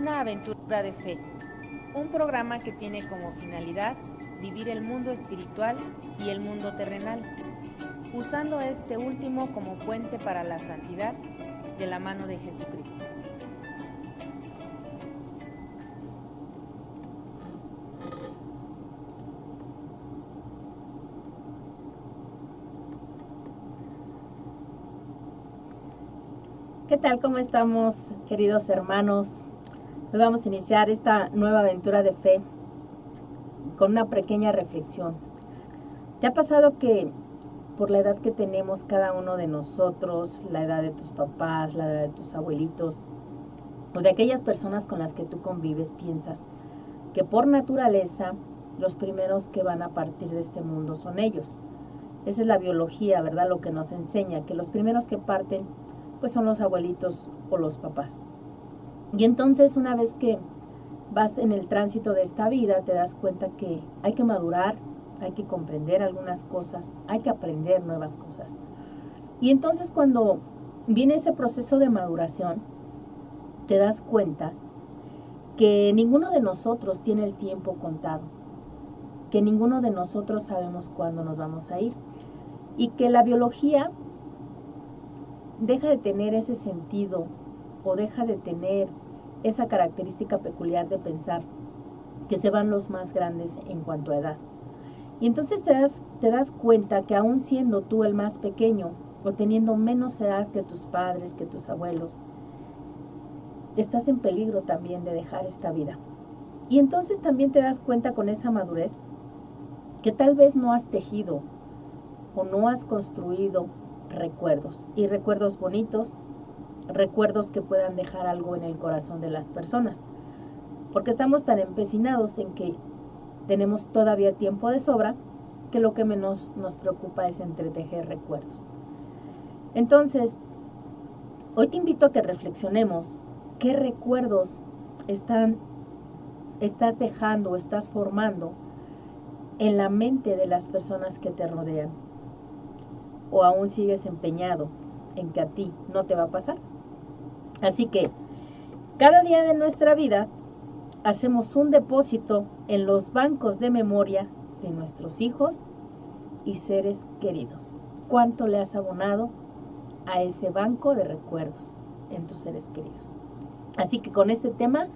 Una aventura de fe, un programa que tiene como finalidad vivir el mundo espiritual y el mundo terrenal, usando este último como puente para la santidad de la mano de Jesucristo. ¿Qué tal? ¿Cómo estamos, queridos hermanos? Hoy vamos a iniciar esta nueva aventura de fe con una pequeña reflexión. ¿Te ha pasado que por la edad que tenemos cada uno de nosotros, la edad de tus papás, la edad de tus abuelitos, o de aquellas personas con las que tú convives, piensas que por naturaleza los primeros que van a partir de este mundo son ellos? Esa es la biología, ¿verdad? Lo que nos enseña, que los primeros que parten pues son los abuelitos o los papás. Y entonces una vez que vas en el tránsito de esta vida, te das cuenta que hay que madurar, hay que comprender algunas cosas, hay que aprender nuevas cosas. Y entonces cuando viene ese proceso de maduración, te das cuenta que ninguno de nosotros tiene el tiempo contado, que ninguno de nosotros sabemos cuándo nos vamos a ir, y que la biología deja de tener ese sentido o deja de tener esa característica peculiar de pensar que se van los más grandes en cuanto a edad. Y entonces te das cuenta que aún siendo tú el más pequeño o teniendo menos edad que tus padres, que tus abuelos, estás en peligro también de dejar esta vida. Y entonces también te das cuenta con esa madurez que tal vez no has tejido o no has construido recuerdos, y recuerdos bonitos, recuerdos que puedan dejar algo en el corazón de las personas, porque estamos tan empecinados en que tenemos todavía tiempo de sobra que lo que menos nos preocupa es entretejer recuerdos. Entonces, hoy te invito a que reflexionemos qué recuerdos estás dejando o estás formando en la mente de las personas que te rodean, o aún sigues empeñado en que a ti no te va a pasar. Así que cada día de nuestra vida hacemos un depósito en los bancos de memoria de nuestros hijos y seres queridos. ¿Cuánto le has abonado a ese banco de recuerdos en tus seres queridos? Así que con este tema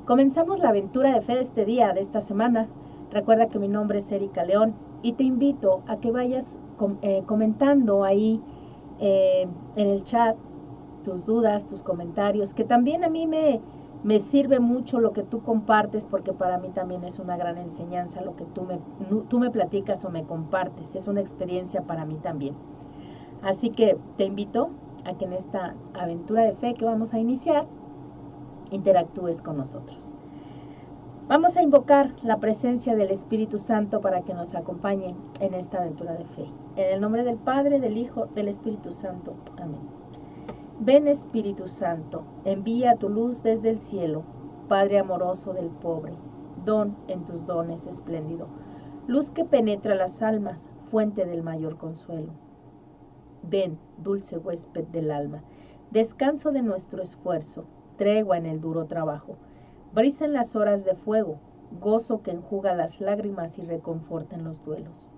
comenzamos la aventura de fe de este día, de esta semana. Recuerda que mi nombre es Erika León y te invito a que vayas comentando ahí en el chat tus dudas, tus comentarios, que también a mí me sirve mucho lo que tú compartes, porque para mí también es una gran enseñanza lo que tú me platicas o me compartes, es una experiencia para mí también. Así que te invito a que en esta aventura de fe que vamos a iniciar, interactúes con nosotros. Vamos a invocar la presencia del Espíritu Santo para que nos acompañe en esta aventura de fe. En el nombre del Padre, del Hijo, del Espíritu Santo. Amén. Ven, Espíritu Santo, envía tu luz desde el cielo, Padre amoroso del pobre, don en tus dones espléndido, luz que penetra las almas, fuente del mayor consuelo. Ven, dulce huésped del alma, descanso de nuestro esfuerzo, tregua en el duro trabajo, brisa en las horas de fuego, gozo que enjuga las lágrimas y reconforta en los duelos.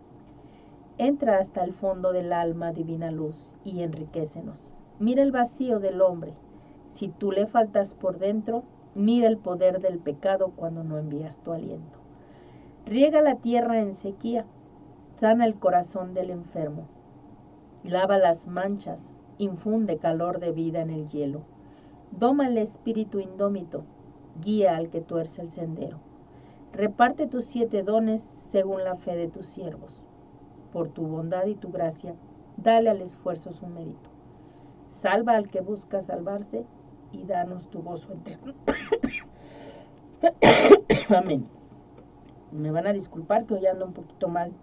Entra hasta el fondo del alma, divina luz, y enriquécenos. Mira el vacío del hombre. Si tú le faltas por dentro, mira el poder del pecado cuando no envías tu aliento. Riega la tierra en sequía, sana el corazón del enfermo. Lava las manchas, infunde calor de vida en el hielo. Doma el espíritu indómito, guía al que tuerce el sendero. Reparte tus 7 dones según la fe de tus siervos. Por tu bondad y tu gracia, dale al esfuerzo su mérito. Salva al que busca salvarse y danos tu gozo eterno. Amén. Me van a disculpar que hoy ando un poquito mal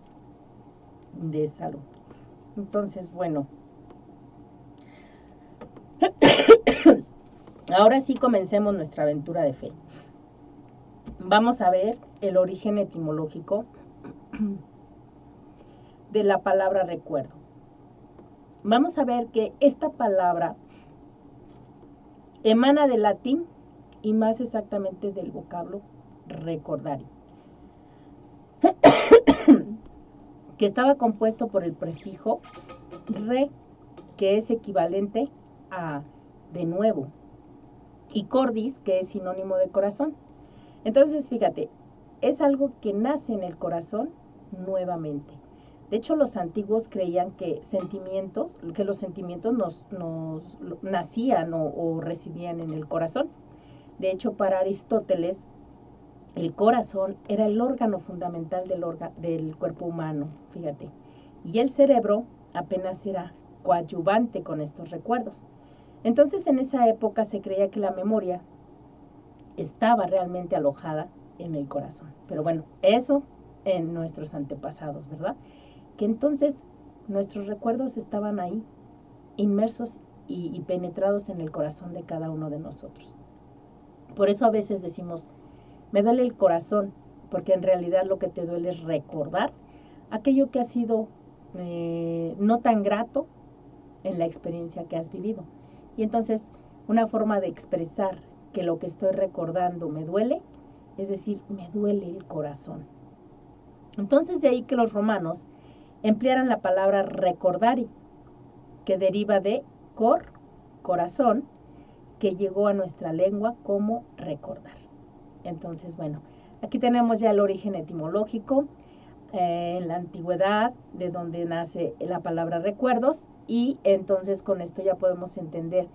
de salud. Entonces, bueno. Ahora sí comencemos nuestra aventura de fe. Vamos a ver el origen etimológico de la palabra recuerdo. Vamos a ver que esta palabra emana del latín y más exactamente del vocablo recordario, que estaba compuesto por el prefijo re, que es equivalente a de nuevo, y cordis, que es sinónimo de corazón. Entonces, fíjate, es algo que nace en el corazón nuevamente. De hecho, los antiguos creían que los sentimientos nos nacían o residían en el corazón. De hecho, para Aristóteles, el corazón era el órgano fundamental del cuerpo humano, fíjate. Y el cerebro apenas era coadyuvante con estos recuerdos. Entonces, en esa época se creía que la memoria estaba realmente alojada en el corazón. Pero bueno, eso en nuestros antepasados, ¿verdad? Que entonces nuestros recuerdos estaban ahí, inmersos y penetrados en el corazón de cada uno de nosotros. Por eso a veces decimos, me duele el corazón, porque en realidad lo que te duele es recordar aquello que ha sido no tan grato en la experiencia que has vivido. Y entonces una forma de expresar que lo que estoy recordando me duele, es decir, me duele el corazón. Entonces de ahí que los romanos emplearan la palabra recordari, que deriva de corazón, que llegó a nuestra lengua como recordar. Entonces, bueno, aquí tenemos ya el origen etimológico, en la antigüedad, de donde nace la palabra recuerdos, y entonces con esto ya podemos entender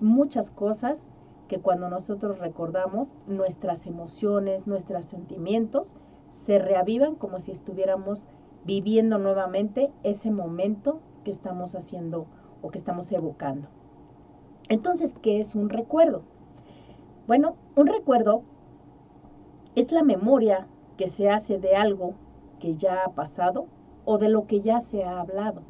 muchas cosas que cuando nosotros recordamos, nuestras emociones, nuestros sentimientos se reavivan como si estuviéramos viviendo nuevamente ese momento que estamos haciendo o que estamos evocando. Entonces, ¿qué es un recuerdo? Bueno, un recuerdo es la memoria que se hace de algo que ya ha pasado o de lo que ya se ha hablado.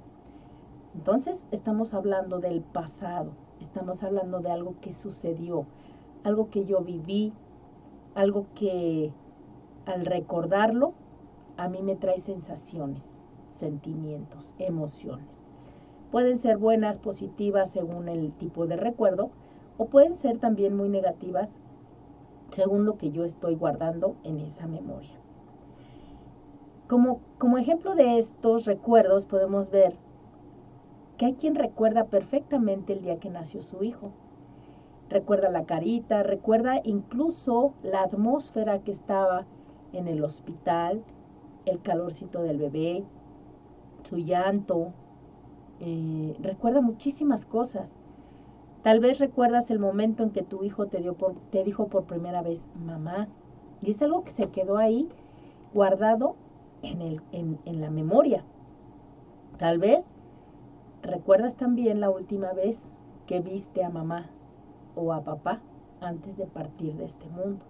Entonces, estamos hablando del pasado, estamos hablando de algo que sucedió, algo que yo viví, algo que al recordarlo a mí me trae sensaciones, sentimientos, emociones. Pueden ser buenas, positivas según el tipo de recuerdo, o pueden ser también muy negativas según lo que yo estoy guardando en esa memoria. Como ejemplo de estos recuerdos podemos ver que hay quien recuerda perfectamente el día que nació su hijo. Recuerda la carita, recuerda incluso la atmósfera que estaba en el hospital, el calorcito del bebé, su llanto, recuerda muchísimas cosas. Tal vez recuerdas el momento en que tu hijo te dijo por primera vez mamá, y es algo que se quedó ahí guardado en la memoria. Tal vez recuerdas también la última vez que viste a mamá o a papá antes de partir de este mundo.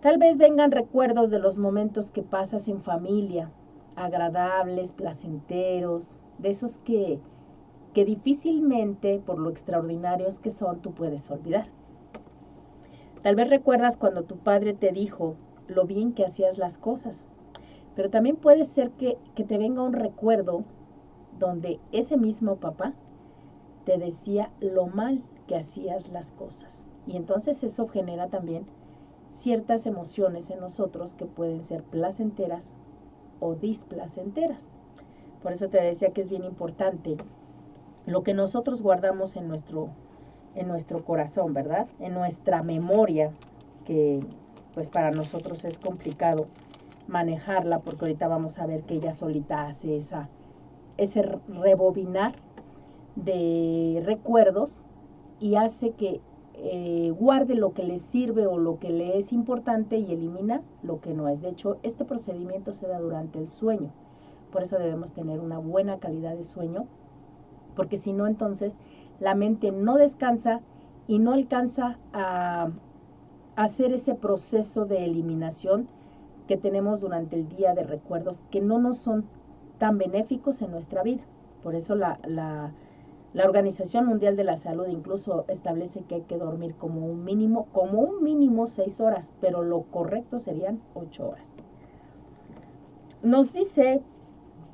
Tal vez vengan recuerdos de los momentos que pasas en familia, agradables, placenteros, de esos que difícilmente, por lo extraordinarios que son, tú puedes olvidar. Tal vez recuerdas cuando tu padre te dijo lo bien que hacías las cosas, pero también puede ser que te venga un recuerdo donde ese mismo papá te decía lo mal que hacías las cosas. Y entonces eso genera también ciertas emociones en nosotros que pueden ser placenteras o displacenteras. Por eso te decía que es bien importante lo que nosotros guardamos en nuestro corazón, ¿verdad? En nuestra memoria, que pues para nosotros es complicado manejarla, porque ahorita vamos a ver que ella solita hace ese rebobinar de recuerdos y hace que guarde lo que le sirve o lo que le es importante y elimina lo que no es. De hecho, este procedimiento se da durante el sueño. Por eso debemos tener una buena calidad de sueño, porque si no, entonces la mente no descansa y no alcanza a hacer ese proceso de eliminación que tenemos durante el día de recuerdos que no nos son tan benéficos en nuestra vida. Por eso la Organización Mundial de la Salud incluso establece que hay que dormir como un mínimo 6 horas, pero lo correcto serían 8 horas. Nos dice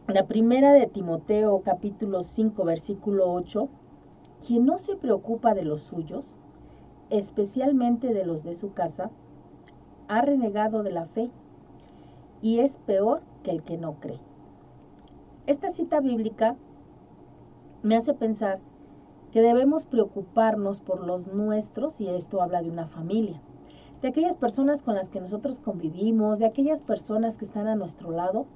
la primera de Timoteo, capítulo 5, versículo 8, quien no se preocupa de los suyos, especialmente de los de su casa, ha renegado de la fe y es peor que el que no cree. Esta cita bíblica me hace pensar que debemos preocuparnos por los nuestros, y esto habla de una familia, de aquellas personas con las que nosotros convivimos, de aquellas personas que están a nuestro lado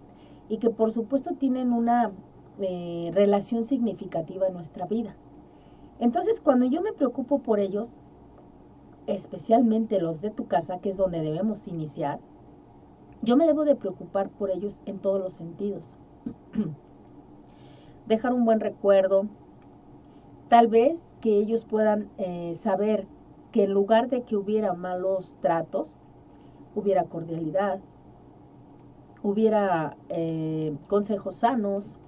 y que por supuesto tienen una relación significativa en nuestra vida. Entonces, cuando yo me preocupo por ellos, especialmente los de tu casa, que es donde debemos iniciar, yo me debo de preocupar por ellos en todos los sentidos. Dejar un buen recuerdo, tal vez que ellos puedan saber que en lugar de que hubiera malos tratos, hubiera cordialidad, hubiera consejos sanos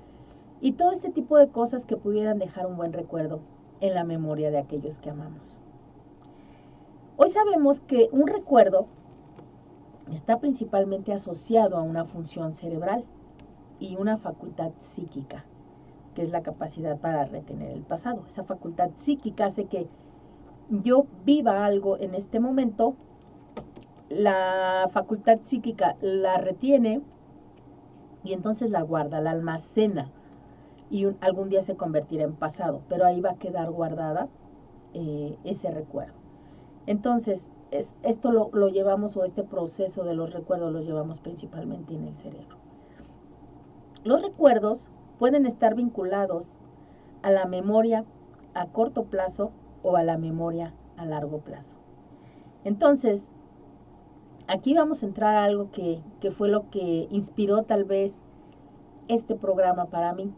y todo este tipo de cosas que pudieran dejar un buen recuerdo en la memoria de aquellos que amamos. Hoy sabemos que un recuerdo está principalmente asociado a una función cerebral y una facultad psíquica, que es la capacidad para retener el pasado. Esa facultad psíquica hace que yo viva algo en este momento, la facultad psíquica la retiene y entonces la guarda, la almacena y algún día se convertirá en pasado, pero ahí va a quedar guardada ese recuerdo. Entonces, esto lo llevamos, o este proceso de los recuerdos los llevamos principalmente en el cerebro. Los recuerdos pueden estar vinculados a la memoria a corto plazo o a la memoria a largo plazo. Entonces, aquí vamos a entrar a algo que fue lo que inspiró tal vez este programa para mí,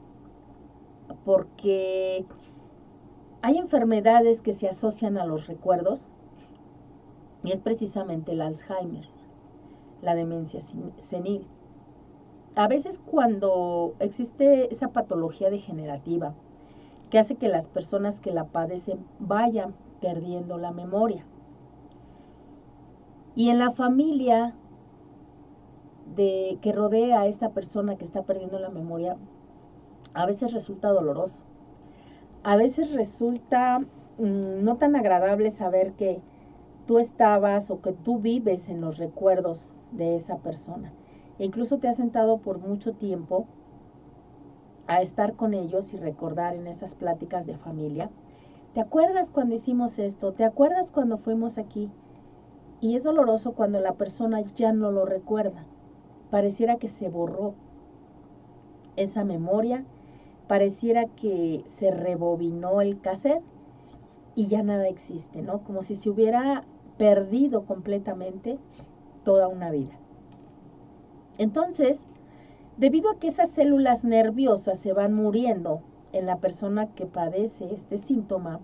porque hay enfermedades que se asocian a los recuerdos y es precisamente el Alzheimer, la demencia senil. A veces cuando existe esa patología degenerativa que hace que las personas que la padecen vayan perdiendo la memoria. Y en la familia que rodea a esta persona que está perdiendo la memoria, a veces resulta doloroso. A veces resulta no tan agradable saber que tú estabas o que tú vives en los recuerdos de esa persona. E incluso te has sentado por mucho tiempo a estar con ellos y recordar en esas pláticas de familia. ¿Te acuerdas cuando hicimos esto? ¿Te acuerdas cuando fuimos aquí? Y es doloroso cuando la persona ya no lo recuerda. Pareciera que se borró esa memoria, pareciera que se rebobinó el cassette y ya nada existe, ¿no? Como si se hubiera perdido completamente toda una vida. Entonces, debido a que esas células nerviosas se van muriendo en la persona que padece este síntoma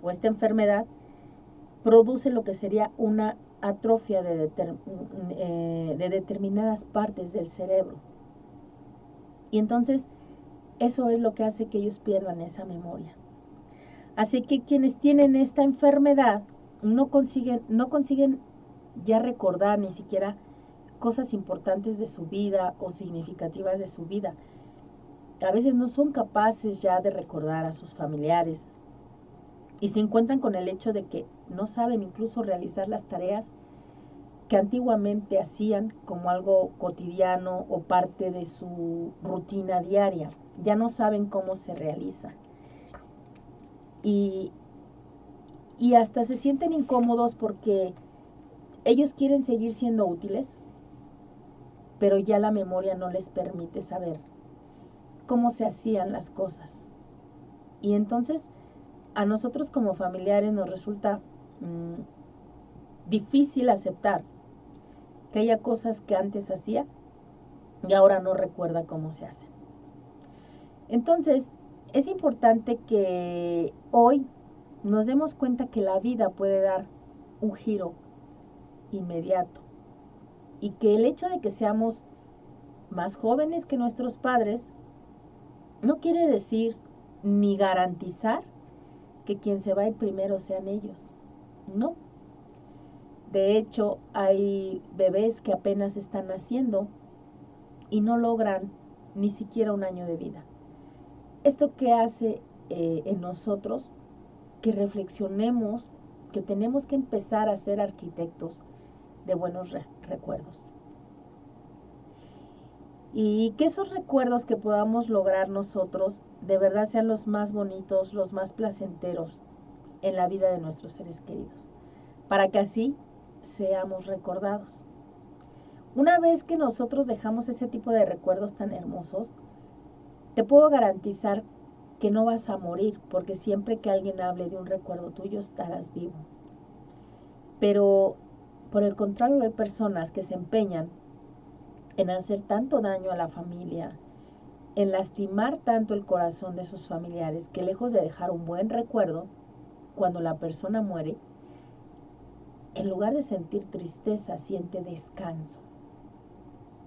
o esta enfermedad, produce lo que sería una atrofia de determinadas partes del cerebro. Y entonces eso es lo que hace que ellos pierdan esa memoria. Así que quienes tienen esta enfermedad no consiguen ya recordar ni siquiera cosas importantes de su vida o significativas de su vida. A veces no son capaces ya de recordar a sus familiares y se encuentran con el hecho de que no saben incluso realizar las tareas que antiguamente hacían como algo cotidiano o parte de su rutina diaria. Ya no saben cómo se realiza. Y hasta se sienten incómodos porque ellos quieren seguir siendo útiles, pero ya la memoria no les permite saber cómo se hacían las cosas. Y entonces a nosotros como familiares nos resulta difícil aceptar que haya cosas que antes hacía y ahora no recuerda cómo se hacen. Entonces, es importante que hoy nos demos cuenta que la vida puede dar un giro inmediato y que el hecho de que seamos más jóvenes que nuestros padres no quiere decir ni garantizar que quien se va a ir primero sean ellos. No. De hecho, hay bebés que apenas están naciendo y no logran ni siquiera un año de vida. ¿Esto qué hace en nosotros? Que reflexionemos que tenemos que empezar a ser arquitectos de buenos recuerdos. Y que esos recuerdos que podamos lograr nosotros de verdad sean los más bonitos, los más placenteros en la vida de nuestros seres queridos, para que así seamos recordados. Una vez que nosotros dejamos ese tipo de recuerdos tan hermosos, te puedo garantizar que no vas a morir, porque siempre que alguien hable de un recuerdo tuyo estarás vivo. Pero por el contrario, hay personas que se empeñan en hacer tanto daño a la familia, en lastimar tanto el corazón de sus familiares, que lejos de dejar un buen recuerdo, cuando la persona muere, en lugar de sentir tristeza, siente descanso.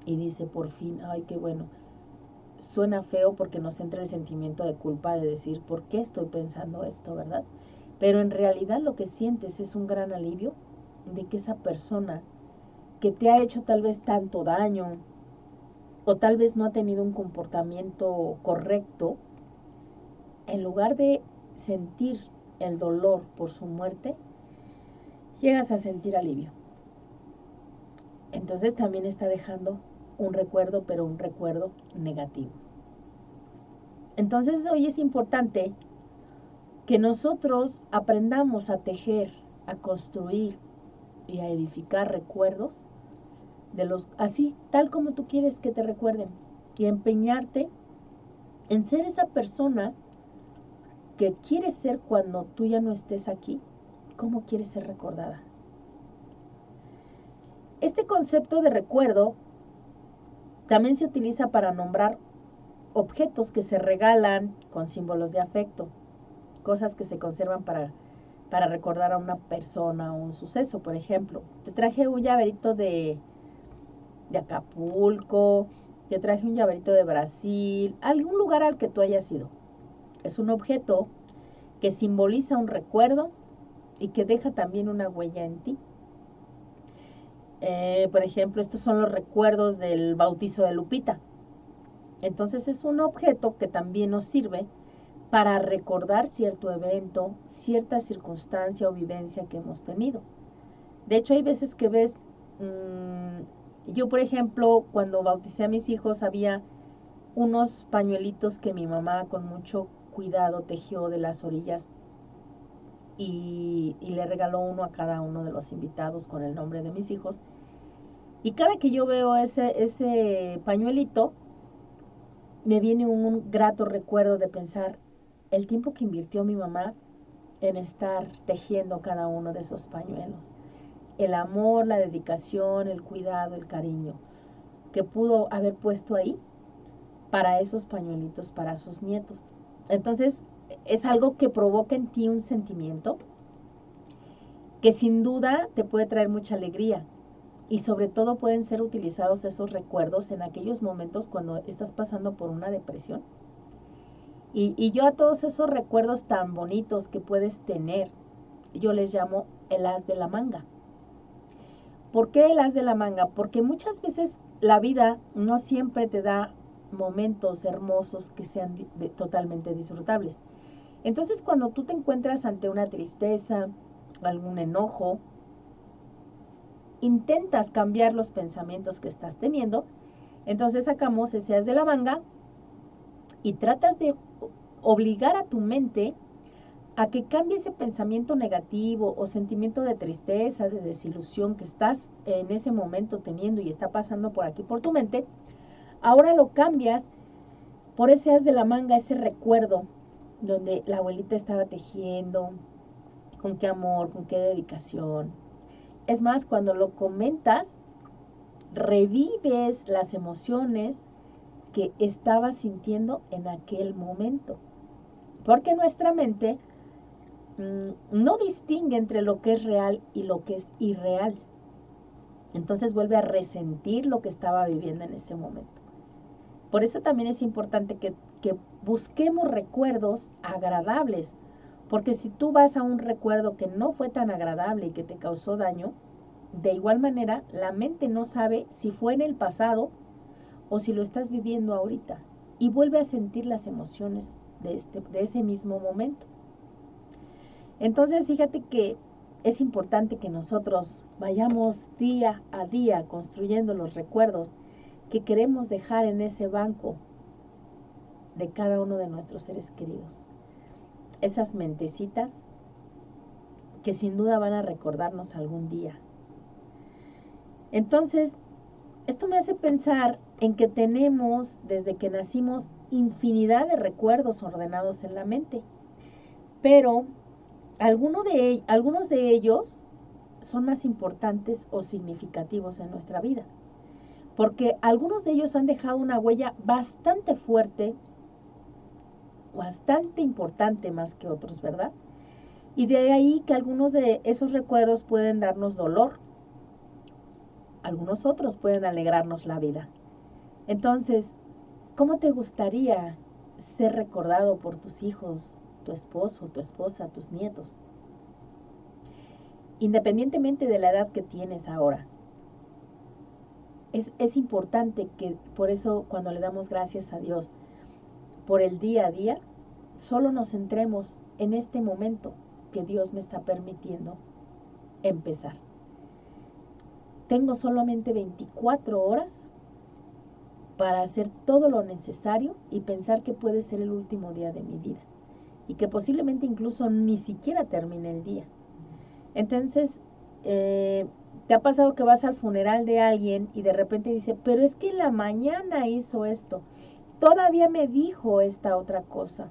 Y dice, por fin, ay, qué bueno. Suena feo porque nos entra el sentimiento de culpa de decir, ¿por qué estoy pensando esto, verdad? Pero en realidad lo que sientes es un gran alivio de que esa persona que te ha hecho tal vez tanto daño, o tal vez no ha tenido un comportamiento correcto, en lugar de sentir el dolor por su muerte, llegas a sentir alivio. Entonces también está dejando un recuerdo, pero un recuerdo negativo. Entonces hoy es importante que nosotros aprendamos a tejer, a construir y a edificar recuerdos de los así, tal como tú quieres que te recuerden, y empeñarte en ser esa persona que quieres ser cuando tú ya no estés aquí. ¿Cómo quieres ser recordada? Este concepto de recuerdo también se utiliza para nombrar objetos que se regalan con símbolos de afecto, cosas que se conservan para recordar a una persona o un suceso. Por ejemplo, te traje un llaverito de Acapulco, te traje un llaverito de Brasil, algún lugar al que tú hayas ido. Es un objeto que simboliza un recuerdo y que deja también una huella en ti. Por ejemplo, estos son los recuerdos del bautizo de Lupita. Entonces es un objeto que también nos sirve para recordar cierto evento, cierta circunstancia o vivencia que hemos tenido. De hecho, hay veces que ves, yo por ejemplo, cuando bauticé a mis hijos, había unos pañuelitos que mi mamá con mucho cuidado tejió de las orillas y le regaló uno a cada uno de los invitados con el nombre de mis hijos. Y cada que yo veo ese pañuelito, me viene un grato recuerdo de pensar el tiempo que invirtió mi mamá en estar tejiendo cada uno de esos pañuelos. El amor, la dedicación, el cuidado, el cariño que pudo haber puesto ahí para esos pañuelitos, para sus nietos. Entonces, es algo que provoca en ti un sentimiento que sin duda te puede traer mucha alegría. Y sobre todo pueden ser utilizados esos recuerdos en aquellos momentos cuando estás pasando por una depresión. Y yo a todos esos recuerdos tan bonitos que puedes tener, yo les llamo el as de la manga. ¿Por qué el as de la manga? Porque muchas veces la vida no siempre te da momentos hermosos que sean totalmente disfrutables. Entonces, cuando tú te encuentras ante una tristeza, algún enojo, intentas cambiar los pensamientos que estás teniendo, entonces sacamos ese as de la manga y tratas de obligar a tu mente a que cambie ese pensamiento negativo o sentimiento de tristeza, de desilusión que estás en ese momento teniendo y está pasando por aquí por tu mente. Ahora lo cambias por ese as de la manga, ese recuerdo donde la abuelita estaba tejiendo, con qué amor, con qué dedicación. Es más, cuando lo comentas, revives las emociones que estabas sintiendo en aquel momento. Porque nuestra mente no distingue entre lo que es real y lo que es irreal. Entonces vuelve a resentir lo que estaba viviendo en ese momento. Por eso también es importante que busquemos recuerdos agradables, porque si tú vas a un recuerdo que no fue tan agradable y que te causó daño, de igual manera la mente no sabe si fue en el pasado o si lo estás viviendo ahorita y vuelve a sentir las emociones de ese mismo momento. Entonces fíjate que es importante que nosotros vayamos día a día construyendo los recuerdos que queremos dejar en ese banco de cada uno de nuestros seres queridos. Esas mentecitas que sin duda van a recordarnos algún día. Entonces, esto me hace pensar en que tenemos, desde que nacimos, infinidad de recuerdos ordenados en la mente. Pero algunos de ellos son más importantes o significativos en nuestra vida. Porque algunos de ellos han dejado una huella bastante fuerte, bastante importante más que otros, ¿verdad? Y de ahí que algunos de esos recuerdos pueden darnos dolor. Algunos otros pueden alegrarnos la vida. Entonces, ¿cómo te gustaría ser recordado por tus hijos, tu esposo, tu esposa, tus nietos? Independientemente de la edad que tienes ahora. Es importante que por eso cuando le damos gracias a Dios por el día a día, solo nos centremos en este momento que Dios me está permitiendo empezar. Tengo solamente 24 horas para hacer todo lo necesario y pensar que puede ser el último día de mi vida y que posiblemente incluso ni siquiera termine el día. Entonces, ¿te ha pasado que vas al funeral de alguien y de repente dice, pero es que en la mañana hizo esto, todavía me dijo esta otra cosa,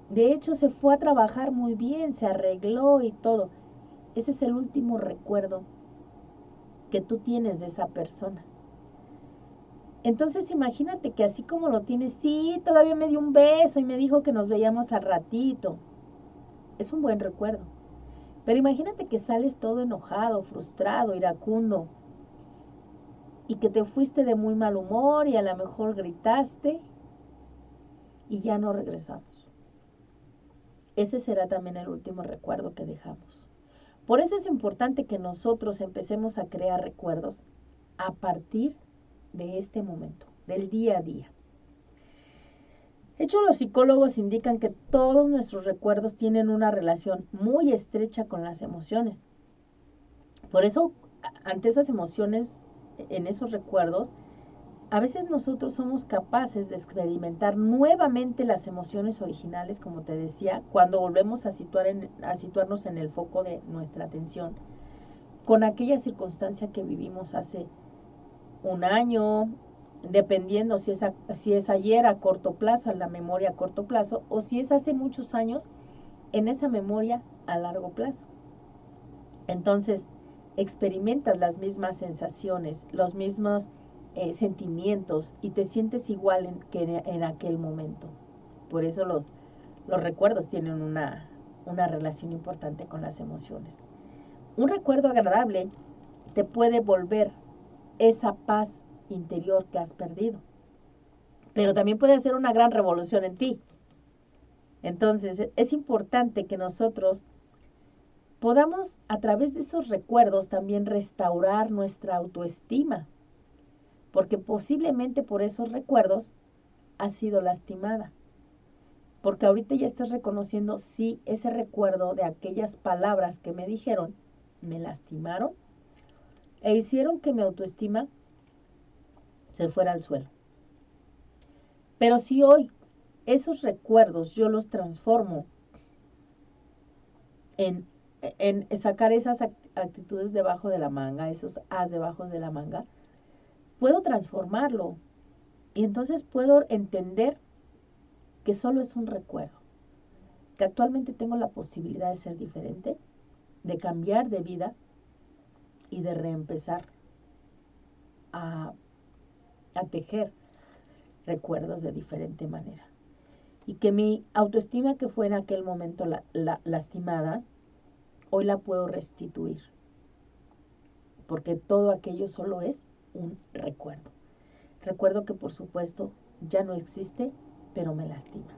de hecho se fue a trabajar muy bien, se arregló y todo? Ese es el último recuerdo que tú tienes de esa persona. Entonces imagínate que así como lo tienes, sí, todavía me dio un beso y me dijo que nos veíamos al ratito. Es un buen recuerdo. Pero imagínate que sales todo enojado, frustrado, iracundo y que te fuiste de muy mal humor y a lo mejor gritaste y ya no regresamos. Ese será también el último recuerdo que dejamos. Por eso es importante que nosotros empecemos a crear recuerdos a partir de este momento, del día a día. De hecho, los psicólogos indican que todos nuestros recuerdos tienen una relación muy estrecha con las emociones. Por eso, ante esas emociones, en esos recuerdos, a veces nosotros somos capaces de experimentar nuevamente las emociones originales, como te decía, cuando volvemos a situarnos en el foco de nuestra atención, con aquella circunstancia que vivimos hace un año, dependiendo si es ayer a corto plazo, en la memoria a corto plazo, o si es hace muchos años, en esa memoria a largo plazo. Entonces, experimentas las mismas sensaciones, los mismos sentimientos y te sientes igual que en aquel momento. Por eso los recuerdos tienen una relación importante con las emociones. Un recuerdo agradable te puede volver esa paz interior que has perdido, pero también puede hacer una gran revolución en ti. Entonces, es importante que nosotros podamos a través de esos recuerdos también restaurar nuestra autoestima, porque posiblemente por esos recuerdos has sido lastimada, porque ahorita ya estás reconociendo sí ese recuerdo de aquellas palabras que me dijeron, me lastimaron e hicieron que mi autoestima se fuera al suelo. Pero si hoy esos recuerdos yo los transformo en sacar esas actitudes debajo de la manga, esos as debajo de la manga, puedo transformarlo y entonces puedo entender que solo es un recuerdo, que actualmente tengo la posibilidad de ser diferente, de cambiar de vida y de reempezar a tejer recuerdos de diferente manera. Y que mi autoestima que fue en aquel momento lastimada, hoy la puedo restituir, porque todo aquello solo es un recuerdo. Recuerdo que por supuesto ya no existe, pero me lastima.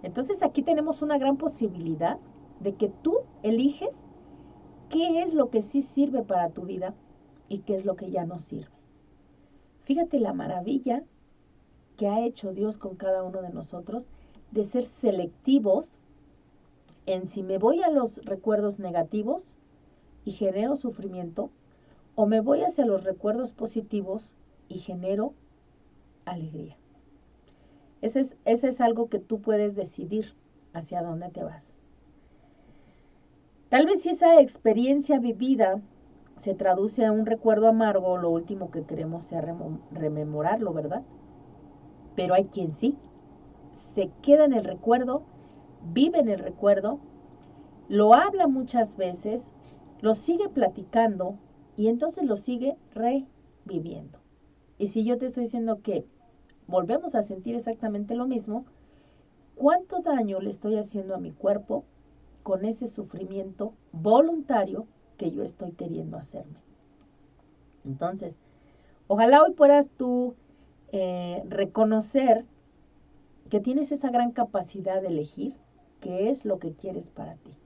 Entonces aquí tenemos una gran posibilidad de que tú eliges qué es lo que sí sirve para tu vida y qué es lo que ya no sirve. Fíjate la maravilla que ha hecho Dios con cada uno de nosotros de ser selectivos en si me voy a los recuerdos negativos, y genero sufrimiento, o me voy hacia los recuerdos positivos y genero alegría. Ese es algo que tú puedes decidir hacia dónde te vas. Tal vez si esa experiencia vivida se traduce a un recuerdo amargo, lo último que queremos sea rememorarlo, ¿verdad? Pero hay quien sí, se queda en el recuerdo, vive en el recuerdo, lo habla muchas veces, lo sigue platicando y entonces lo sigue reviviendo. Y si yo te estoy diciendo que volvemos a sentir exactamente lo mismo, ¿cuánto daño le estoy haciendo a mi cuerpo con ese sufrimiento voluntario que yo estoy queriendo hacerme? Entonces, ojalá hoy puedas tú reconocer que tienes esa gran capacidad de elegir qué es lo que quieres para ti.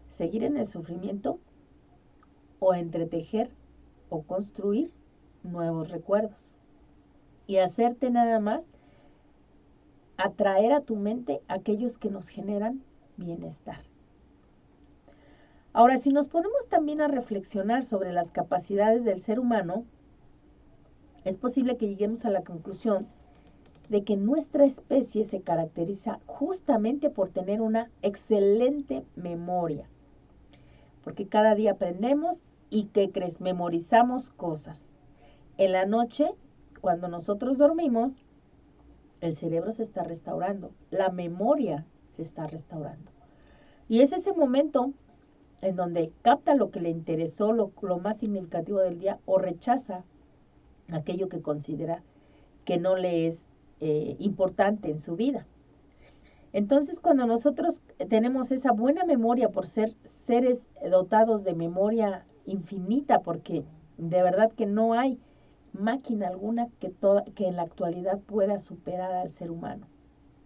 Seguir en el sufrimiento o entretejer o construir nuevos recuerdos. Y hacerte nada más atraer a tu mente aquellos que nos generan bienestar. Ahora, si nos ponemos también a reflexionar sobre las capacidades del ser humano, es posible que lleguemos a la conclusión de que nuestra especie se caracteriza justamente por tener una excelente memoria. Porque cada día aprendemos y, ¿qué crees? Memorizamos cosas. En la noche, cuando nosotros dormimos, el cerebro se está restaurando, la memoria se está restaurando. Y es ese momento en donde capta lo que le interesó, lo más significativo del día, o rechaza aquello que considera que no le es importante en su vida. Entonces, cuando nosotros tenemos esa buena memoria por ser seres dotados de memoria infinita, porque de verdad que no hay máquina alguna que en la actualidad pueda superar al ser humano.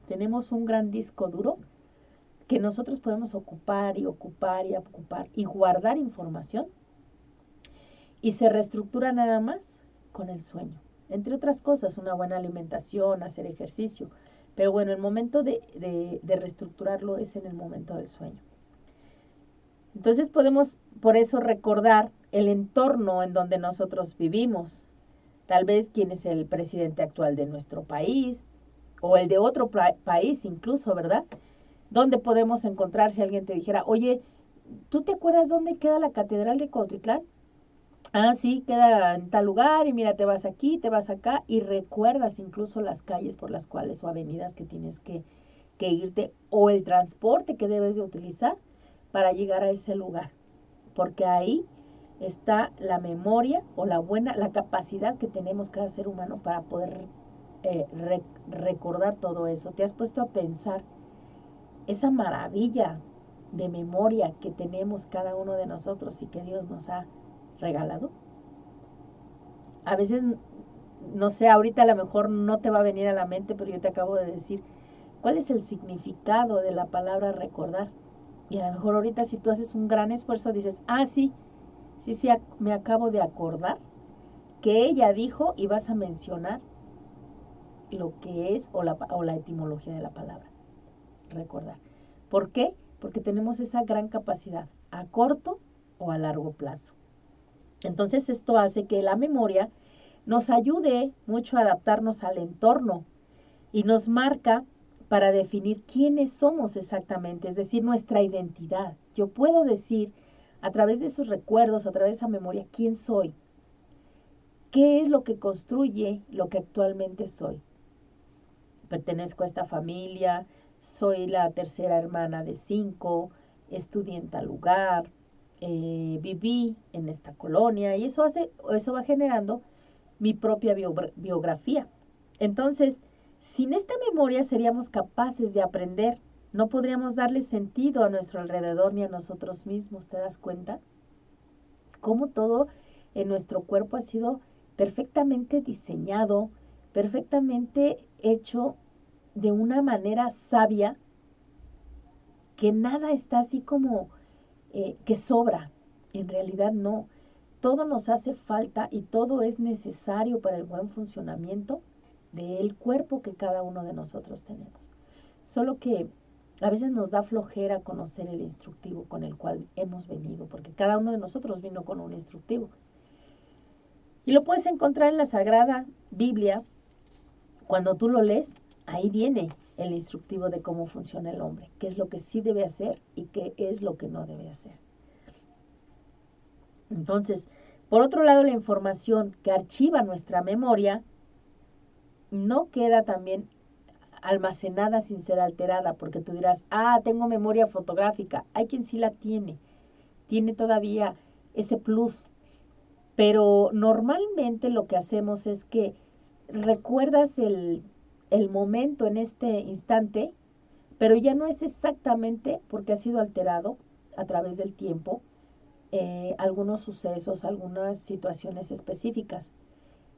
Tenemos un gran disco duro que nosotros podemos ocupar y ocupar y ocupar y guardar información, y se reestructura nada más con el sueño. Entre otras cosas, una buena alimentación, hacer ejercicio. Pero bueno, el momento de reestructurarlo es en el momento del sueño. Entonces podemos por eso recordar el entorno en donde nosotros vivimos. Tal vez quién es el presidente actual de nuestro país o el de otro país incluso, ¿verdad? ¿Dónde podemos encontrar si alguien te dijera, oye, ¿tú te acuerdas dónde queda la Catedral de Cuautitlán? Ah, sí, queda en tal lugar y mira, te vas aquí, te vas acá y recuerdas incluso las calles por las cuales o avenidas que tienes que irte o el transporte que debes de utilizar para llegar a ese lugar. Porque ahí está la memoria o la capacidad que tenemos cada ser humano para poder recordar todo eso. ¿Te has puesto a pensar esa maravilla de memoria que tenemos cada uno de nosotros y que Dios nos ha regalado? A veces, no sé, ahorita a lo mejor no te va a venir a la mente, pero yo te acabo de decir, ¿cuál es el significado de la palabra recordar? Y a lo mejor ahorita si tú haces un gran esfuerzo dices, sí, me acabo de acordar que ella dijo, y vas a mencionar lo que es o la etimología de la palabra, recordar. ¿Por qué? Porque tenemos esa gran capacidad a corto o a largo plazo. Entonces esto hace que la memoria nos ayude mucho a adaptarnos al entorno y nos marca para definir quiénes somos exactamente, es decir, nuestra identidad. Yo puedo decir a través de esos recuerdos, a través de esa memoria, quién soy, qué es lo que construye lo que actualmente soy. Pertenezco a esta familia, soy la tercera hermana de 5, estudié en tal lugar, viví en esta colonia, y eso va generando mi propia biografía. Entonces, sin esta memoria seríamos capaces de aprender, no podríamos darle sentido a nuestro alrededor ni a nosotros mismos. ¿Te das cuenta? Cómo todo en nuestro cuerpo ha sido perfectamente diseñado, perfectamente hecho de una manera sabia, que nada está así como que sobra. En realidad no. Todo nos hace falta y todo es necesario para el buen funcionamiento del cuerpo que cada uno de nosotros tenemos. Solo que A veces nos da flojera conocer el instructivo con el cual hemos venido, porque cada uno de nosotros vino con un instructivo. Y lo puedes encontrar en la Sagrada Biblia. Cuando tú lo lees, ahí viene el instructivo de cómo funciona el hombre, qué es lo que sí debe hacer y qué es lo que no debe hacer. Entonces, por otro lado, la información que archiva nuestra memoria no queda también almacenada sin ser alterada, porque tú dirás, tengo memoria fotográfica. Hay quien sí la tiene todavía ese plus, pero normalmente lo que hacemos es que recuerdas el momento en este instante, pero ya no es exactamente porque ha sido alterado a través del tiempo, algunos sucesos, algunas situaciones específicas.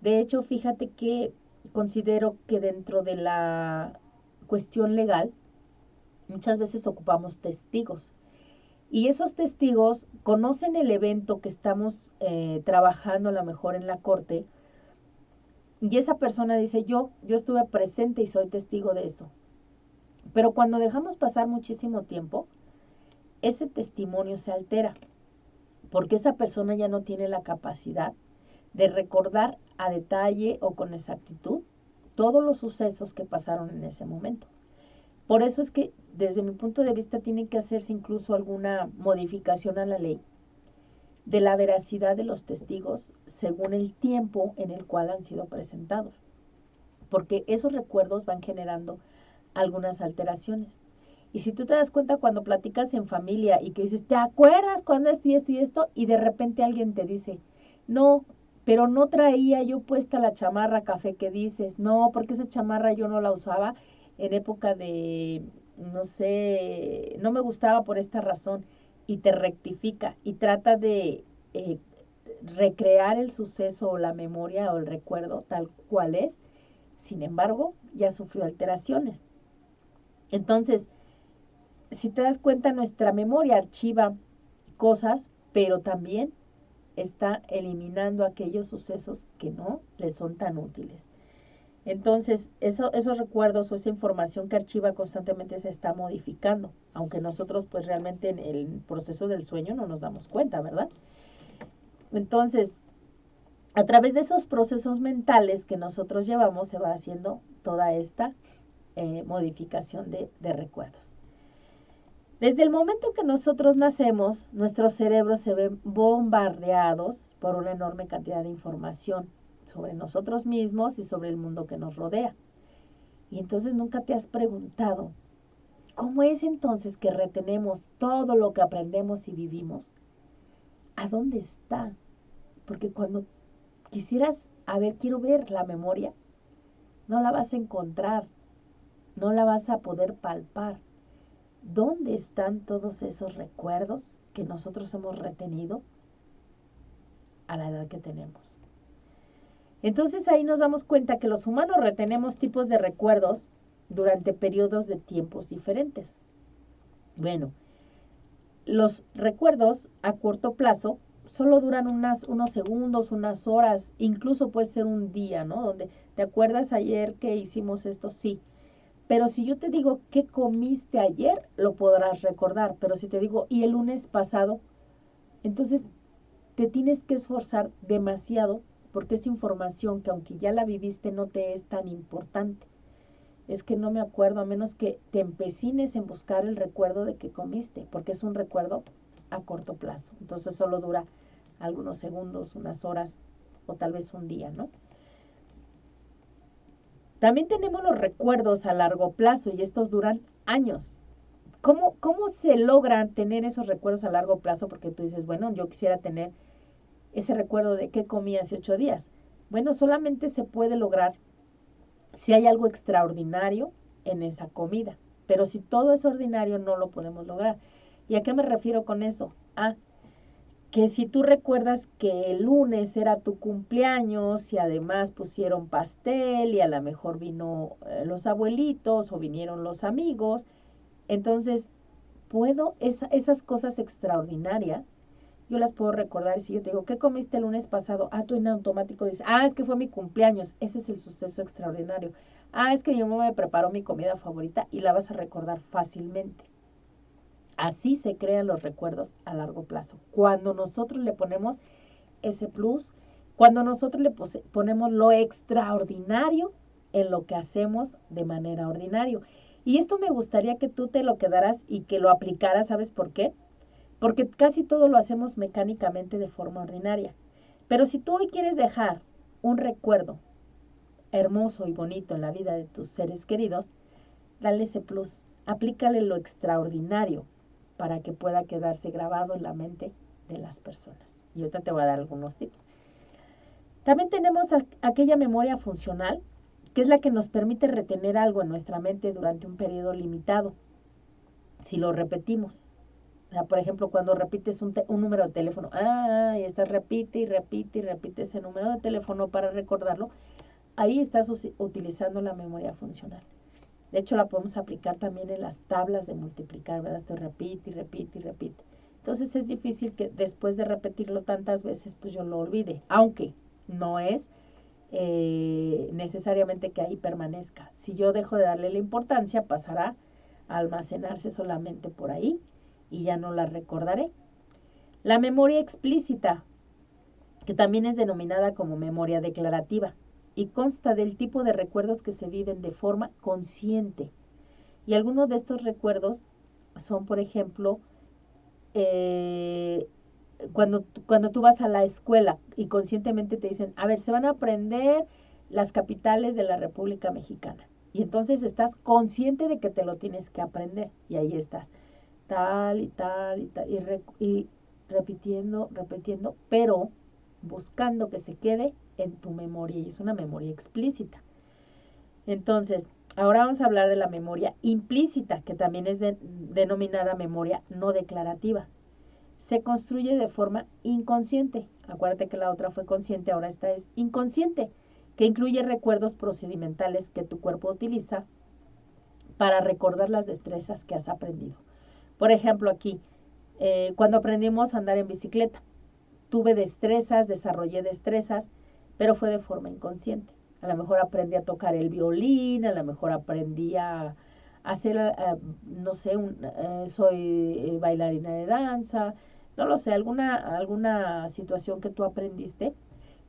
De hecho, fíjate que considero que dentro de la cuestión legal, muchas veces ocupamos testigos. Y esos testigos conocen el evento que estamos trabajando a lo mejor en la corte, y esa persona dice, yo estuve presente y soy testigo de eso. Pero cuando dejamos pasar muchísimo tiempo, ese testimonio se altera, porque esa persona ya no tiene la capacidad de recordar a detalle o con exactitud todos los sucesos que pasaron en ese momento. Por eso es que, desde mi punto de vista, tiene que hacerse incluso alguna modificación a la ley de la veracidad de los testigos según el tiempo en el cual han sido presentados, porque esos recuerdos van generando algunas alteraciones. Y si tú te das cuenta cuando platicas en familia y que dices, ¿te acuerdas cuando esto y esto y esto? Y de repente alguien te dice, no, pero no traía yo puesta la chamarra café que dices, no, porque esa chamarra yo no la usaba en época de, no sé, no me gustaba por esta razón, y te rectifica y trata de recrear el suceso o la memoria o el recuerdo tal cual es, sin embargo, ya sufrió alteraciones. Entonces, si te das cuenta, nuestra memoria archiva cosas, pero también está eliminando aquellos sucesos que no le son tan útiles. Entonces, esos recuerdos o esa información que archiva constantemente se está modificando, aunque nosotros pues realmente en el proceso del sueño no nos damos cuenta, ¿verdad? Entonces, a través de esos procesos mentales que nosotros llevamos se va haciendo toda esta modificación de recuerdos. Desde el momento que nosotros nacemos, nuestros cerebros se ven bombardeados por una enorme cantidad de información sobre nosotros mismos y sobre el mundo que nos rodea. Y entonces nunca te has preguntado, ¿cómo es entonces que retenemos todo lo que aprendemos y vivimos? ¿A dónde está? Porque cuando quisieras, quiero ver la memoria, no la vas a encontrar, no la vas a poder palpar. ¿Dónde están todos esos recuerdos que nosotros hemos retenido a la edad que tenemos? Entonces ahí nos damos cuenta que los humanos retenemos tipos de recuerdos durante periodos de tiempos diferentes. Bueno, los recuerdos a corto plazo solo duran unos segundos, unas horas, incluso puede ser un día, ¿no? Donde te acuerdas ayer que hicimos esto, sí. Pero si yo te digo qué comiste ayer, lo podrás recordar. Pero si te digo, ¿y el lunes pasado? Entonces te tienes que esforzar demasiado porque es información que aunque ya la viviste no te es tan importante. Es que no me acuerdo, a menos que te empecines en buscar el recuerdo de que comiste, porque es un recuerdo a corto plazo. Entonces solo dura algunos segundos, unas horas o tal vez un día, ¿no? También tenemos los recuerdos a largo plazo y estos duran años. ¿Cómo se logran tener esos recuerdos a largo plazo? Porque tú dices, bueno, yo quisiera tener ese recuerdo de qué comí hace 8 días. Bueno, solamente se puede lograr si hay algo extraordinario en esa comida. Pero si todo es ordinario, no lo podemos lograr. ¿Y a qué me refiero con eso? Que si tú recuerdas que el lunes era tu cumpleaños y además pusieron pastel y a lo mejor vino los abuelitos o vinieron los amigos, entonces esas cosas extraordinarias yo las puedo recordar. Y si yo te digo, ¿qué comiste el lunes pasado? Tú en automático dices, es que fue mi cumpleaños. Ese es el suceso extraordinario. Es que mi mamá me preparó mi comida favorita, y la vas a recordar fácilmente. Así se crean los recuerdos a largo plazo. Cuando nosotros le ponemos ese plus, cuando nosotros le ponemos lo extraordinario en lo que hacemos de manera ordinaria. Y esto me gustaría que tú te lo quedaras y que lo aplicaras. ¿Sabes por qué? Porque casi todo lo hacemos mecánicamente de forma ordinaria. Pero si tú hoy quieres dejar un recuerdo hermoso y bonito en la vida de tus seres queridos, dale ese plus, aplícale lo extraordinario para que pueda quedarse grabado en la mente de las personas. Y ahorita te voy a dar algunos tips. También tenemos aquella memoria funcional, que es la que nos permite retener algo en nuestra mente durante un periodo limitado, si lo repetimos. O sea, por ejemplo, cuando repites un número de teléfono, y estás repite y repite y repite ese número de teléfono para recordarlo, ahí estás utilizando la memoria funcional. De hecho, la podemos aplicar también en las tablas de multiplicar, ¿verdad? Esto repite y repite y repite. Entonces es difícil que después de repetirlo tantas veces, pues yo lo olvide, aunque no es necesariamente que ahí permanezca. Si yo dejo de darle la importancia, pasará a almacenarse solamente por ahí y ya no la recordaré. La memoria explícita, que también es denominada como memoria declarativa, y consta del tipo de recuerdos que se viven de forma consciente. Y algunos de estos recuerdos son, por ejemplo, cuando tú vas a la escuela y conscientemente te dicen, a ver, se van a aprender las capitales de la República Mexicana. Y entonces estás consciente de que te lo tienes que aprender. Y ahí estás, tal y tal y tal, y repitiendo, pero buscando que se quede en tu memoria. Y es una memoria explícita. Entonces, ahora vamos a hablar de la memoria implícita, que también es denominada memoria no declarativa. Se construye de forma inconsciente. Acuérdate que la otra fue consciente, ahora esta es inconsciente, que incluye recuerdos procedimentales que tu cuerpo utiliza para recordar las destrezas que has aprendido. Por ejemplo, aquí, cuando aprendimos a andar en bicicleta, tuve destrezas, desarrollé destrezas, pero fue de forma inconsciente. A lo mejor aprendí a tocar el violín, a lo mejor aprendí a hacer, no sé, soy bailarina de danza, no lo sé, alguna situación que tú aprendiste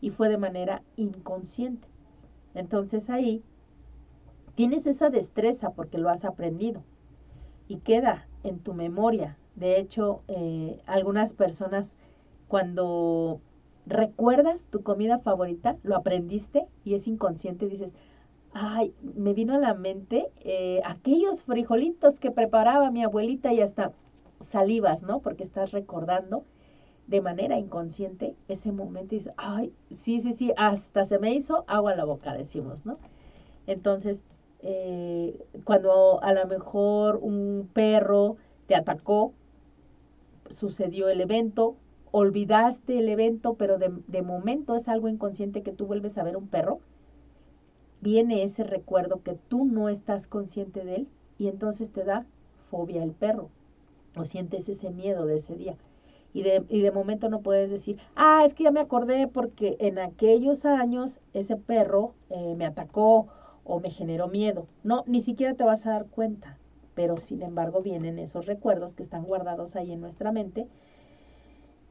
y fue de manera inconsciente. Entonces ahí tienes esa destreza porque lo has aprendido y queda en tu memoria. De hecho, algunas personas, cuando recuerdas tu comida favorita, lo aprendiste y es inconsciente, dices, me vino a la mente aquellos frijolitos que preparaba mi abuelita, y hasta salivas, ¿no? Porque estás recordando de manera inconsciente ese momento y dices, sí, hasta se me hizo agua a la boca, decimos, ¿no? Entonces, cuando a lo mejor un perro te atacó, sucedió el evento, olvidaste el evento, pero de momento es algo inconsciente que tú vuelves a ver un perro, viene ese recuerdo que tú no estás consciente de él y entonces te da fobia el perro o sientes ese miedo de ese día. Y de momento no puedes decir, es que ya me acordé porque en aquellos años ese perro me atacó o me generó miedo. No, ni siquiera te vas a dar cuenta, pero sin embargo vienen esos recuerdos que están guardados ahí en nuestra mente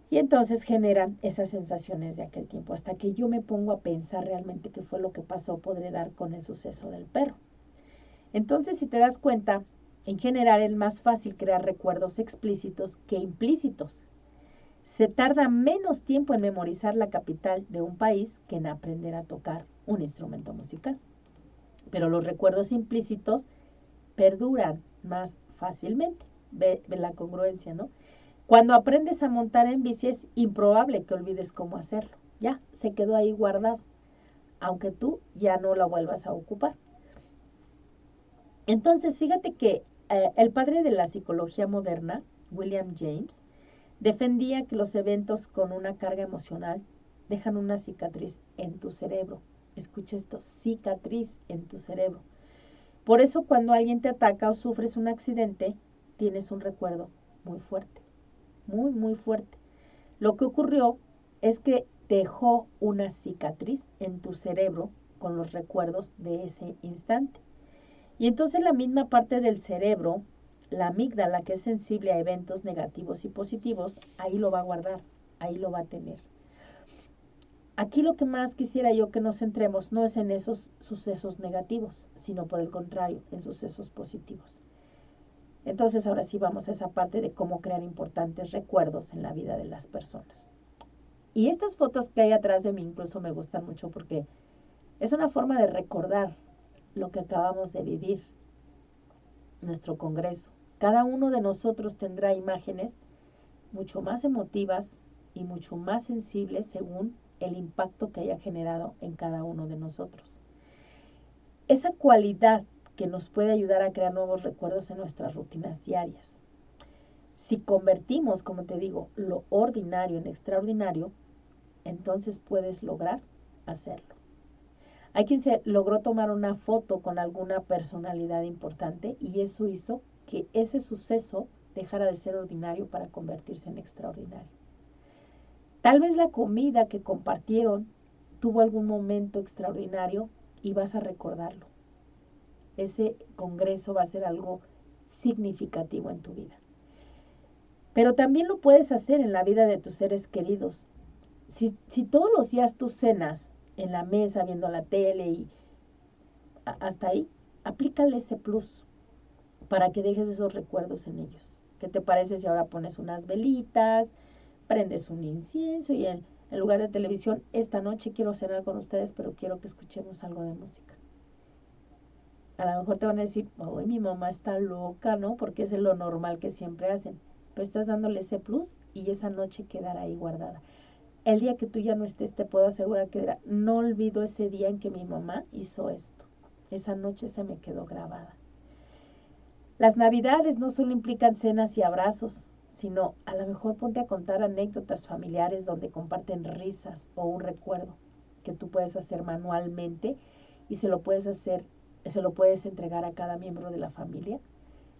y entonces generan esas sensaciones de aquel tiempo. Hasta que yo me pongo a pensar realmente qué fue lo que pasó, podré dar con el suceso del perro. Entonces, si te das cuenta, en general es más fácil crear recuerdos explícitos que implícitos. Se tarda menos tiempo en memorizar la capital de un país que en aprender a tocar un instrumento musical. Pero los recuerdos implícitos perduran más fácilmente. Ve la congruencia, ¿no? Cuando aprendes a montar en bici es improbable que olvides cómo hacerlo. Ya se quedó ahí guardado, aunque tú ya no la vuelvas a ocupar. Entonces, fíjate que el padre de la psicología moderna, William James, defendía que los eventos con una carga emocional dejan una cicatriz en tu cerebro. Escucha esto, cicatriz en tu cerebro. Por eso cuando alguien te ataca o sufres un accidente, tienes un recuerdo muy fuerte, muy, muy fuerte. Lo que ocurrió es que dejó una cicatriz en tu cerebro con los recuerdos de ese instante. Y entonces la misma parte del cerebro, la amígdala, que es sensible a eventos negativos y positivos, ahí lo va a guardar, ahí lo va a tener. Aquí lo que más quisiera yo que nos centremos no es en esos sucesos negativos, sino por el contrario, en sucesos positivos. Entonces ahora sí vamos a esa parte de cómo crear importantes recuerdos en la vida de las personas. Y estas fotos que hay atrás de mí incluso me gustan mucho porque es una forma de recordar lo que acabamos de vivir, nuestro congreso. Cada uno de nosotros tendrá imágenes mucho más emotivas y mucho más sensibles según el impacto que haya generado en cada uno de nosotros. Esa cualidad que nos puede ayudar a crear nuevos recuerdos en nuestras rutinas diarias. Si convertimos, como te digo, lo ordinario en extraordinario, entonces puedes lograr hacerlo. Hay quien se logró tomar una foto con alguna personalidad importante y eso hizo que ese suceso dejara de ser ordinario para convertirse en extraordinario. Tal vez la comida que compartieron tuvo algún momento extraordinario y vas a recordarlo. Ese congreso va a ser algo significativo en tu vida. Pero también lo puedes hacer en la vida de tus seres queridos. Si todos los días tú cenas en la mesa viendo la tele y hasta ahí, aplícale ese plus para que dejes esos recuerdos en ellos. ¿Qué te parece si ahora pones unas velitas, prendes un incienso y en lugar de televisión, esta noche quiero cenar con ustedes, pero quiero que escuchemos algo de música? A lo mejor te van a decir, oh, mi mamá está loca, ¿no? Porque es lo normal que siempre hacen. Pero estás dándole ese plus y esa noche quedará ahí guardada. El día que tú ya no estés, te puedo asegurar que dirá, no olvido ese día en que mi mamá hizo esto. Esa noche se me quedó grabada. Las navidades no solo implican cenas y abrazos, sino a lo mejor ponte a contar anécdotas familiares donde comparten risas o un recuerdo que tú puedes hacer manualmente y se lo puedes entregar a cada miembro de la familia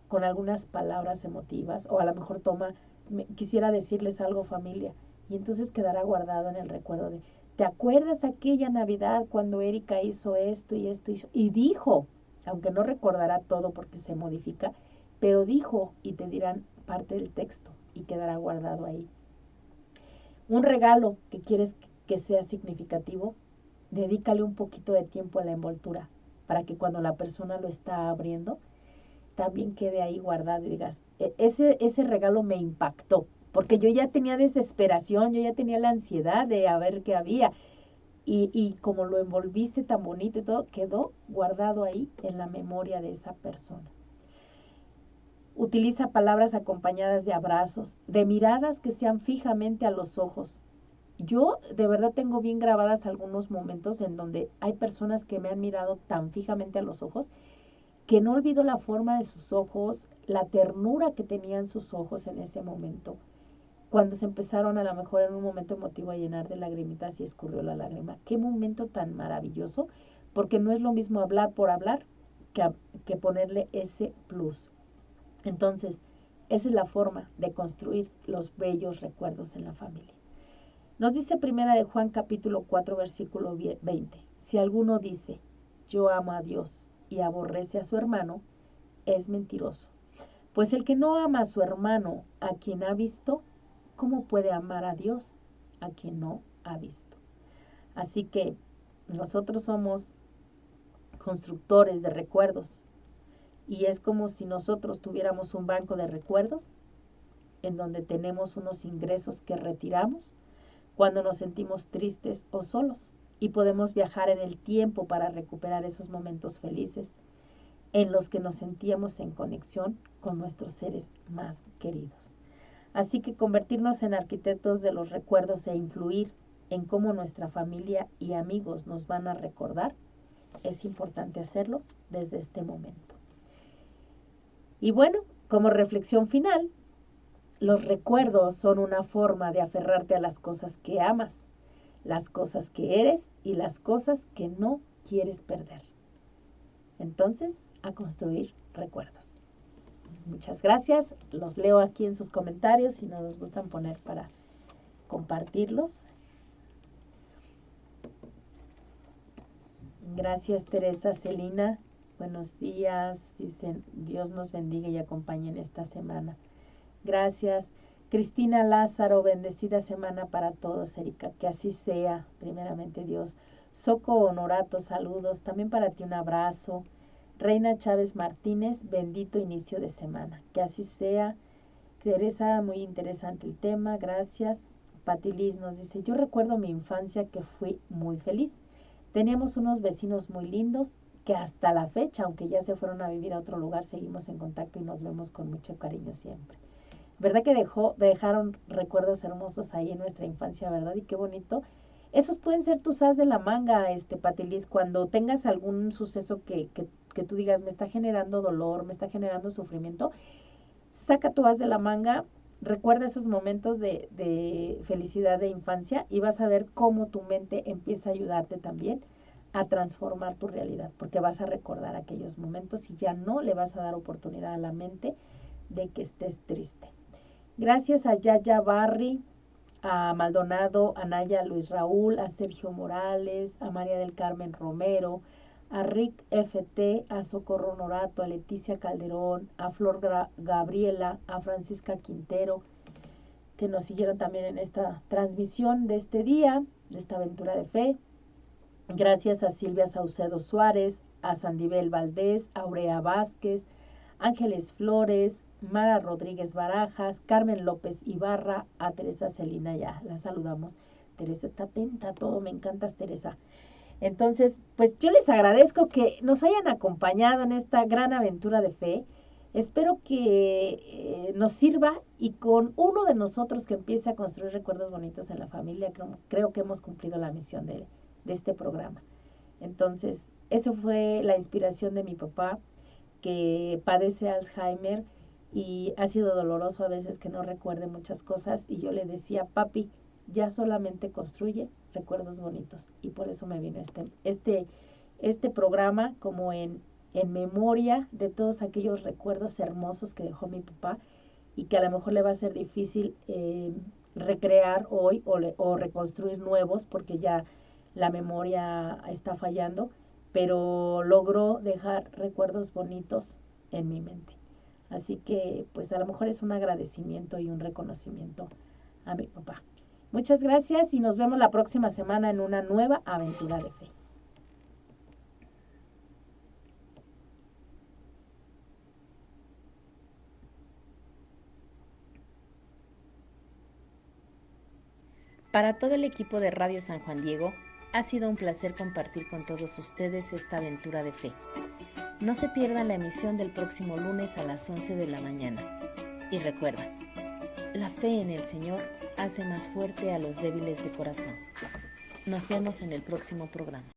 con algunas palabras emotivas o a lo mejor quisiera decirles algo familia y entonces quedará guardado en el recuerdo de, ¿te acuerdas aquella Navidad cuando Erika hizo esto y esto y dijo? Aunque no recordará todo porque se modifica, pero dijo y te dirán parte del texto y quedará guardado ahí. Un regalo que quieres que sea significativo, dedícale un poquito de tiempo a la envoltura para que cuando la persona lo está abriendo, también quede ahí guardado y digas, ese regalo me impactó, porque yo ya tenía desesperación, yo ya tenía la ansiedad de a ver qué había. Y como lo envolviste tan bonito y todo, quedó guardado ahí en la memoria de esa persona. Utiliza palabras acompañadas de abrazos, de miradas que sean fijamente a los ojos. Yo de verdad tengo bien grabadas algunos momentos en donde hay personas que me han mirado tan fijamente a los ojos que no olvido la forma de sus ojos, la ternura que tenían sus ojos en ese momento. Cuando se empezaron a lo mejor en un momento emotivo a llenar de lagrimitas y escurrió la lágrima. Qué momento tan maravilloso, porque no es lo mismo hablar por hablar que ponerle ese plus. Entonces, esa es la forma de construir los bellos recuerdos en la familia. Nos dice Primera de Juan capítulo 4 versículo 20. Si alguno dice, yo amo a Dios y aborrece a su hermano, es mentiroso. Pues el que no ama a su hermano a quien ha visto, ¿cómo puede amar a Dios a quien no ha visto? Así que nosotros somos constructores de recuerdos y es como si nosotros tuviéramos un banco de recuerdos en donde tenemos unos ingresos que retiramos cuando nos sentimos tristes o solos y podemos viajar en el tiempo para recuperar esos momentos felices en los que nos sentíamos en conexión con nuestros seres más queridos. Así que convertirnos en arquitectos de los recuerdos e influir en cómo nuestra familia y amigos nos van a recordar, es importante hacerlo desde este momento. Y bueno, como reflexión final, los recuerdos son una forma de aferrarte a las cosas que amas, las cosas que eres y las cosas que no quieres perder. Entonces, a construir recuerdos. Muchas gracias. Los leo aquí en sus comentarios si no nos gustan poner para compartirlos. Gracias, Teresa Celina. Buenos días. Dicen, Dios nos bendiga y acompañe en esta semana. Gracias. Cristina Lázaro, bendecida semana para todos, Erika. Que así sea, primeramente Dios. Soco Honorato, saludos. También para ti un abrazo. Reina Chávez Martínez, bendito inicio de semana. Que así sea. Teresa, muy interesante el tema, gracias. Pati Liz nos dice, yo recuerdo mi infancia que fui muy feliz. Teníamos unos vecinos muy lindos que hasta la fecha, aunque ya se fueron a vivir a otro lugar, seguimos en contacto y nos vemos con mucho cariño siempre. ¿Verdad que dejaron recuerdos hermosos ahí en nuestra infancia, verdad? Y qué bonito. Esos pueden ser tus as de la manga, Pati Liz, cuando tengas algún suceso que tú digas, me está generando dolor, me está generando sufrimiento, saca tu as de la manga, recuerda esos momentos de felicidad de infancia y vas a ver cómo tu mente empieza a ayudarte también a transformar tu realidad, porque vas a recordar aquellos momentos y ya no le vas a dar oportunidad a la mente de que estés triste. Gracias a Yaya Barry, a Maldonado, a Naya Luis Raúl, a Sergio Morales, a María del Carmen Romero, a Rick FT, a Socorro Honorato, a Leticia Calderón, a Flor Gabriela, a Francisca Quintero, que nos siguieron también en esta transmisión de este día, de esta aventura de fe. Gracias a Silvia Saucedo Suárez, a Sandibel Valdés, a Aurea Vázquez, Ángeles Flores, Mara Rodríguez Barajas, Carmen López Ibarra, a Teresa Celina, ya la saludamos. Teresa está atenta a todo, me encantas, Teresa. Entonces, pues yo les agradezco que nos hayan acompañado en esta gran aventura de fe. Espero que nos sirva y con uno de nosotros que empiece a construir recuerdos bonitos en la familia, creo que hemos cumplido la misión de este programa. Entonces, eso fue la inspiración de mi papá, que padece Alzheimer y ha sido doloroso a veces que no recuerde muchas cosas, y yo le decía, papi, ya solamente construye recuerdos bonitos, y por eso me vino este programa como en memoria de todos aquellos recuerdos hermosos que dejó mi papá y que a lo mejor le va a ser difícil recrear hoy o reconstruir nuevos porque ya la memoria está fallando, pero logró dejar recuerdos bonitos en mi mente. Así que pues a lo mejor es un agradecimiento y un reconocimiento a mi papá. Muchas gracias y nos vemos la próxima semana en una nueva aventura de fe. Para todo el equipo de Radio San Juan Diego, ha sido un placer compartir con todos ustedes esta aventura de fe. No se pierdan la emisión del próximo lunes a las 11 de la mañana. Y recuerda, la fe en el Señor hace más fuerte a los débiles de corazón. Nos vemos en el próximo programa.